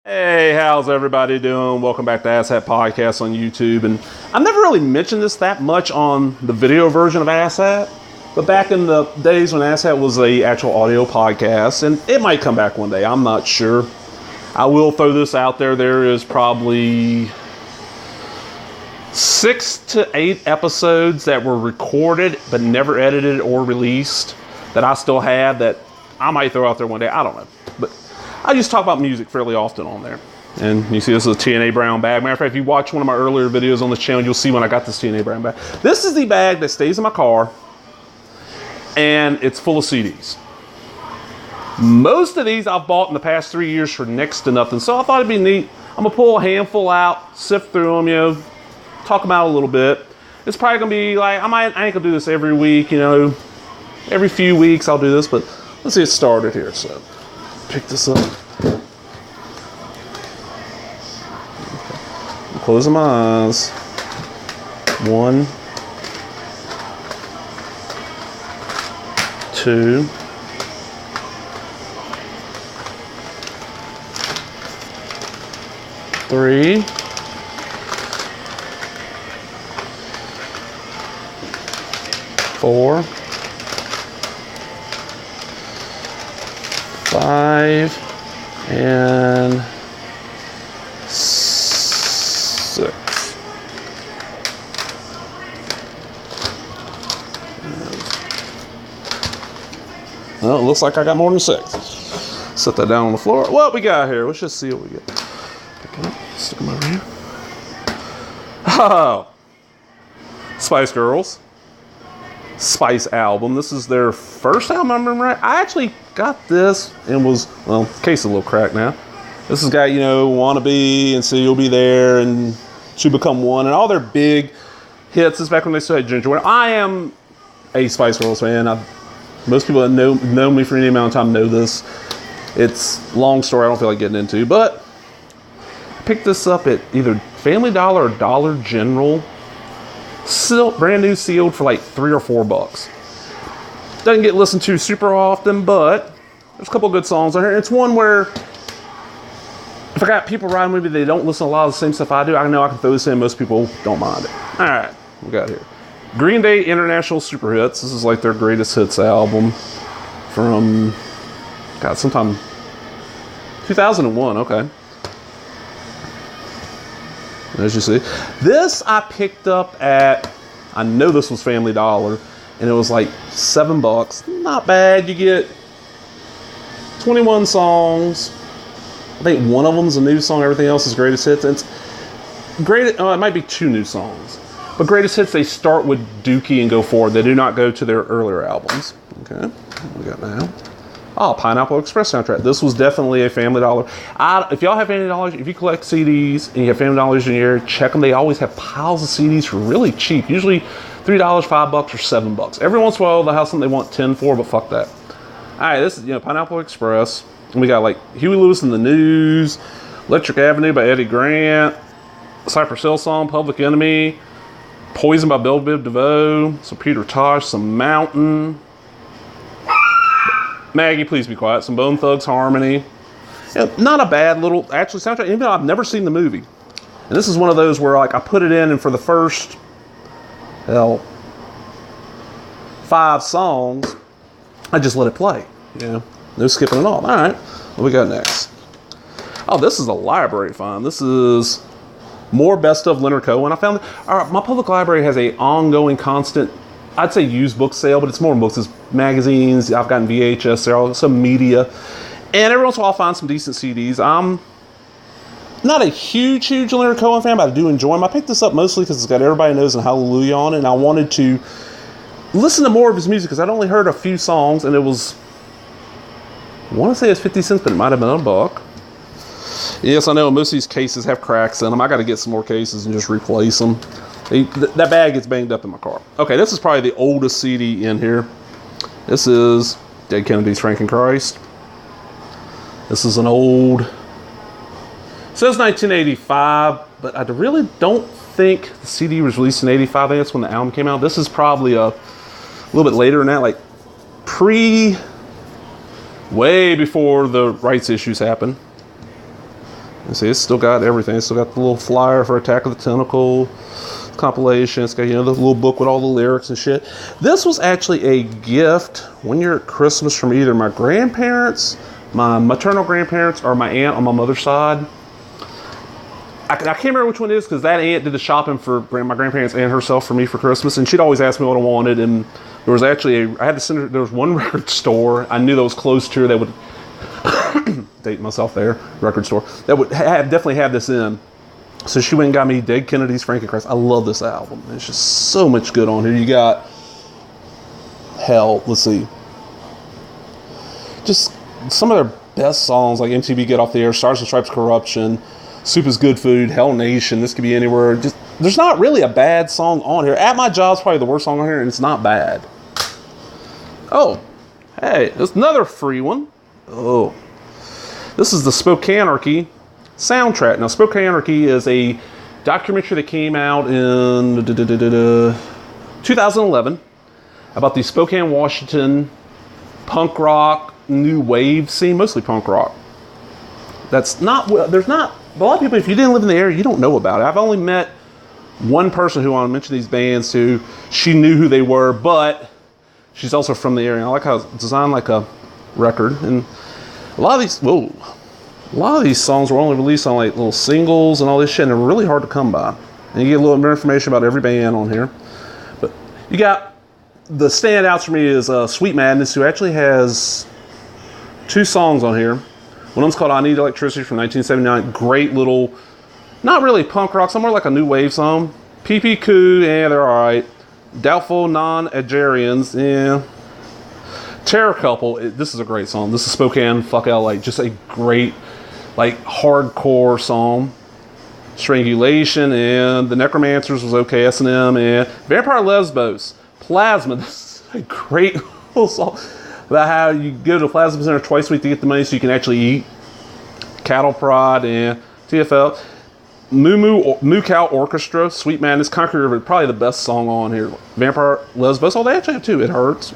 Hey, how's everybody doing? Welcome back to Asshat Podcast on YouTube. And I've never really mentioned this that much on the video version of Asshat, but back in the days when Asshat was the actual audio podcast, and it might come back one day, I'm not sure. I will throw this out there. There is probably 6 to 8 episodes that were recorded but never edited or released that I still have that I might throw out there one day. I don't know. But I just talk about music fairly often on there. And you see this is a TNA Brown Bag. Matter of fact, if you watch one of my earlier videos on this channel, you'll see when I got this TNA Brown Bag. This is the bag that stays in my car, and it's full of CDs. Most of these I've bought in the past 3 years for next to nothing, so I thought it'd be neat. I'm gonna pull a handful out, sift through them, talk them out a little bit. It's probably gonna be like, I ain't gonna do this every week, every few weeks I'll do this, but let's get started here. So pick this up. I'm closing my eyes. 1, 2, 3, 4, 5, and 6. Well, it looks like I got more than 6. Set that down on the floor. What we got here? Let's just see what we get. Pick it up, stick them over here. Oh, Spice Girls. Spice album. This is their first album, I remember right. I actually got this and was, well, case a little crack now. This has got, Wanna Be and See You'll Be There and To Become One and all their big hits. This is back when they still had Ginger. I am a Spice Girls fan. Most people that know me for any amount of time know this. It's a long story I don't feel like getting into, but I picked this up at either Family Dollar or Dollar General. Brand new, sealed for like $3 or $4. Doesn't get listened to super often, but there's a couple good songs on here. It's one where if I got people riding with me, they don't listen to a lot of the same stuff I do. I know I can throw this in. Most people don't mind it. All right, we got here Green Day International Super Hits. This is like their greatest hits album from sometime 2001. Okay. As you see, this I picked up at, I know this was Family Dollar, and it was like $7. Not bad. You get 21 songs. I think one of them's a new song. Everything else is greatest hits. And it's great. Oh, it might be 2 new songs, but greatest hits. They start with Dookie and go forward. They do not go to their earlier albums. Okay, what we got now? Oh, Pineapple Express soundtrack. This was definitely a Family Dollar. If y'all have Family Dollars, if you collect CDs and you have Family Dollars in your area, check them. They always have piles of CDs for really cheap. Usually $3, $5, or $7. Every once in a while, they'll have something they want 10 for, but fuck that. All right, this is Pineapple Express. And we got like Huey Lewis and the News, Electric Avenue by Eddie Grant, Cypress Hill song, Public Enemy, Poison by Bill Biv DeVoe, some Peter Tosh, some Mountain. Maggie, Please Be Quiet, some Bone Thugs Harmony. Not a bad little actually soundtrack, even though I've never seen the movie. And this is one of those where like I put it in and for the first 5 songs, I just let it play. No skipping at all. All right, what we got next? Oh, this is a library find. This is more best of Leonard Cohen. I found my public library has a ongoing constant, I'd say used book sale, but it's more books. It's magazines. I've gotten VHS there, some media. And every once in a while I'll find some decent CDs. I'm not a huge Leonard Cohen fan, but I do enjoy him. I picked this up mostly because it's got Everybody Knows and Hallelujah on it, and I wanted to listen to more of his music because I'd only heard a few songs, and it was, I want to say it's 50 cents, but it might have been $1. Yes, I know most of these cases have cracks in them. I got to get some more cases and just replace them. That bag gets banged up in my car. Okay, this is probably the oldest CD in here. This is Dead Kennedys, Frankenchrist. This is an old, it says 1985, but I really don't think the CD was released in 85. I think that's when the album came out. This is probably a little bit later than that, like way before the rights issues happened. You see, it's still got everything. It's still got the little flyer for Attack of the Tentacle compilation. It's got, you know, the little book with all the lyrics and shit. This was actually a gift one year at Christmas from either my grandparents, my maternal grandparents, or my aunt on my mother's side. I can't remember which one it is, because that aunt did the shopping for my grandparents and herself for me for Christmas, and she'd always ask me what I wanted. And there was actually I had to send her. There was one record store I knew that was close to her that would date myself there, record store that would definitely have this in. So she went and got me Dead Kennedys, Frankenchrist. I love this album. There's just so much good on here. You got let's see, just some of their best songs like MTV Get Off the Air, Stars and Stripes, Corruption, Soup is Good Food, Hell Nation. This could be anywhere. Just there's not really a bad song on here. At My Job's probably the worst song on here, and it's not bad. Oh, hey, there's another free one. Oh, this is the Spokanearchy soundtrack. Now, Spokanearchy is a documentary that came out in 2011 about the Spokane, Washington punk rock new wave scene, mostly punk rock. There's not a lot of people, if you didn't live in the area, you don't know about it. I've only met one person who, I want to mention these bands to, she knew who they were, but she's also from the area. I like how it's designed like a record. And a lot of these songs were only released on like little singles and all this shit, and they're really hard to come by. And you get a little more information about every band on here. But you got, the standouts for me is Sweet Madness, who actually has 2 songs on here. One of them's called I Need Electricity from 1979. Great little, not really punk rock, somewhere like a new wave song. PP Coup, yeah, they're alright. Doubtful Non-Algerians, yeah. Terror Couple, this is a great song. This is Spokane, fuck LA. Just a great, like, hardcore song. Strangulation, and The Necromancers was okay, S&M, and Vampire Lesbos. Plasma, this is a great little song about how you go to the Plasma Center twice a week to get the money so you can actually eat. Cattle Prod and TFL. Moo Cow Orchestra, Sweet Madness, Concrete River, probably the best song on here. Vampire Lesbos, oh, they actually have 2, It Hurts.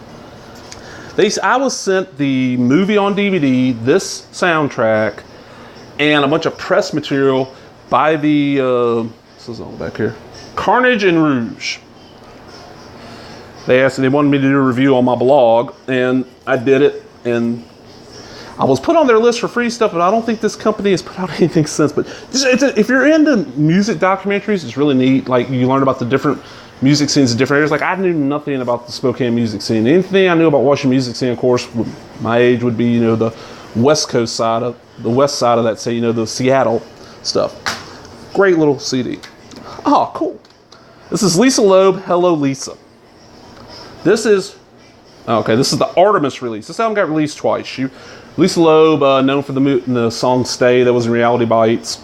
I was sent the movie on DVD, this soundtrack, and a bunch of press material by the, this is all back here, Carnage and Rouge. They wanted me to do a review on my blog, and I did it, and I was put on their list for free stuff, but I don't think this company has put out anything since. But if you're into music documentaries, it's really neat. Like, you learn about the different music scenes in different areas. Like, I knew nothing about the Spokane music scene. Anything I knew about Washington music scene, of course, my age would be, you know, the west side of that, say, you know, the Seattle stuff. Great little CD. Oh, cool. This is Lisa Loeb, Hello Lisa. This is the Artemis release. This album got released twice. Lisa Loeb, known for the song Stay, that was in Reality Bites.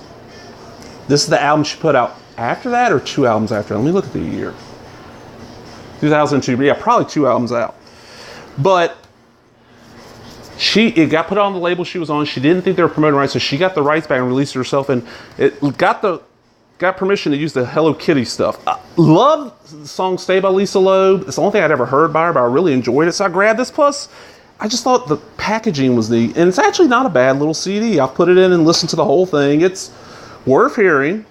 This is the album she put out after that, or 2 albums after that? Let me look at the year. 2002, but yeah, probably 2 albums out. But it got put on the label she was on. She didn't think they were promoting rights, so she got the rights back and released it herself, and it got permission to use the Hello Kitty stuff. I love the song Stay by Lisa Loeb. It's the only thing I'd ever heard by her, but I really enjoyed it, so I grabbed this. Plus, I just thought the packaging was neat, and it's actually not a bad little CD. I've put it in and listened to the whole thing. It's worth hearing.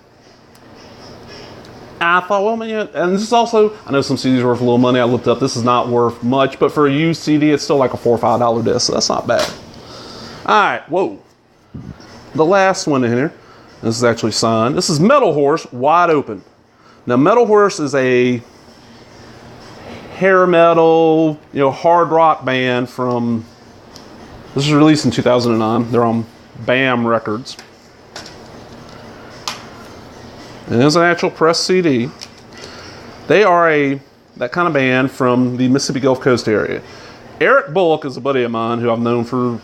I thought, well, man, and this is also, I know some CDs are worth a little money. I looked up, this is not worth much, but for a used CD, it's still like a $4 or $5 disc, so that's not bad. All right, whoa. The last one in here, this is actually signed. This is Metal Horse, Wide Open. Now, Metal Horse is a hair metal, you know, hard rock band from, this was released in 2009. They're on BAM Records. And it's an actual press CD. They are that kind of band from the Mississippi Gulf Coast area. Eric Bullock is a buddy of mine who I've known for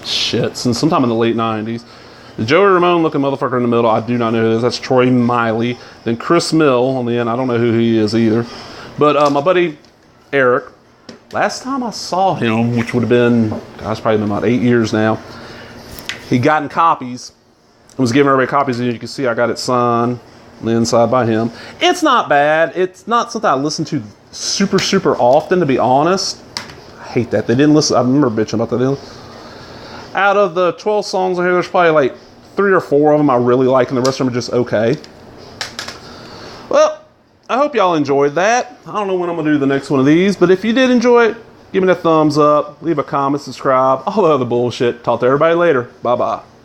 since sometime in the late 90s. The Joey Ramone looking motherfucker in the middle, I do not know who it is. That's Troy Miley. Then Chris Mill on the end, I don't know who he is either. But my buddy Eric, last time I saw him, which would have been, probably been about 8 years now, he'd gotten copies. I was giving everybody copies, and you can see I got it signed on the inside by him. It's not bad. It's not something I listen to super, super often, to be honest. I hate that. They didn't listen. I remember bitching about that. Out of the 12 songs on here, there's probably like 3 or 4 of them I really like, and the rest of them are just okay. Well, I hope y'all enjoyed that. I don't know when I'm going to do the next one of these, but if you did enjoy it, give me a thumbs up, leave a comment, subscribe, all the other bullshit. Talk to everybody later. Bye-bye.